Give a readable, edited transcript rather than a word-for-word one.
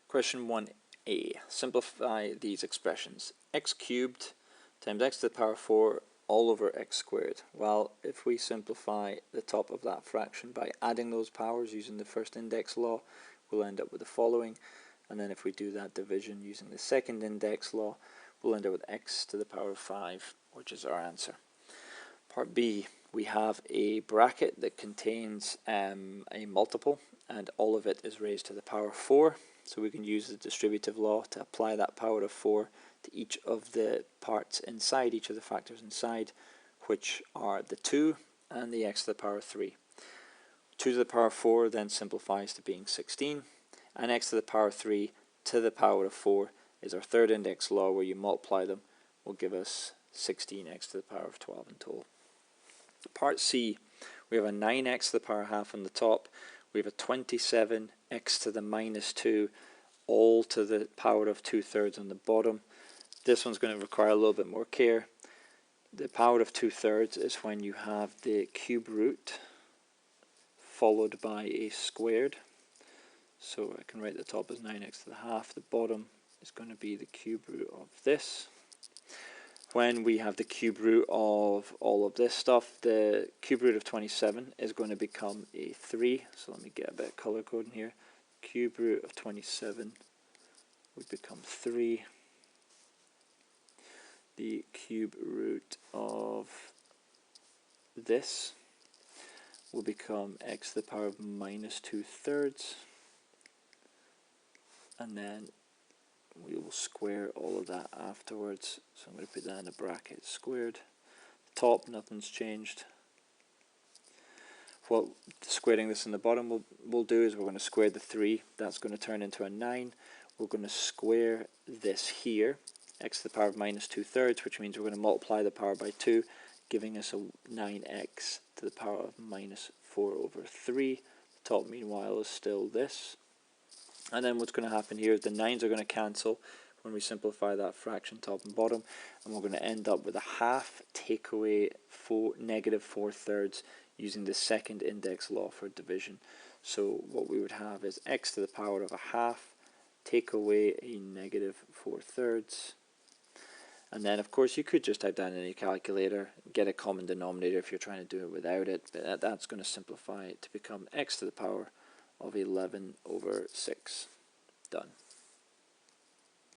Question 1a. Simplify these expressions. X cubed times x to the power 4 all over x squared. Well, if we simplify the top of that fraction by adding those powers using the first index law, we'll end up with the following. And then if we do that division using the second index law, we'll end up with x to the power of 5, which is our answer. Part B, we have a bracket that contains a multiple, and all of it is raised to the power 4. So we can use the distributive law to apply that power of 4 to each of the parts inside, each of the factors inside, which are the 2 and the x to the power 3. 2 to the power 4 then simplifies to being 16, and x to the power 3 to the power of 4 is our third index law, where you multiply them will give us 16x to the power of 12 in total. Part C, we have a 9x to the power half on the top, we have a 27x to the minus 2 all to the power of 2/3 on the bottom. This one's going to require a little bit more care. The power of 2/3 is when you have the cube root followed by a squared. So I can write the top as 9x to the half, the bottom is going to be the cube root of this. When we have the cube root of all of this stuff, the cube root of 27 is going to become a 3. So let me get a bit of color coding here. Cube root of 27 would become 3. The cube root of this will become x to the power of minus 2/3. And then we will square all of that afterwards. So I'm going to put that in a bracket, squared. Top, nothing's changed. What squaring this in the bottom will do is we're going to square the 3. That's going to turn into a 9. We're going to square this here, x to the power of minus 2/3, which means we're going to multiply the power by 2, giving us a 9x to the power of minus 4/3. The top, meanwhile, is still this. And then what's going to happen here is the 9's are going to cancel when we simplify that fraction top and bottom, and we're going to end up with a half take away negative 4/3 using the second index law for division. So what we would have is x to the power of a half take away a negative 4/3. And then of course you could just type that in your calculator, get a common denominator if you're trying to do it without it, but that's going to simplify it to become x to the power of 11/6. Done.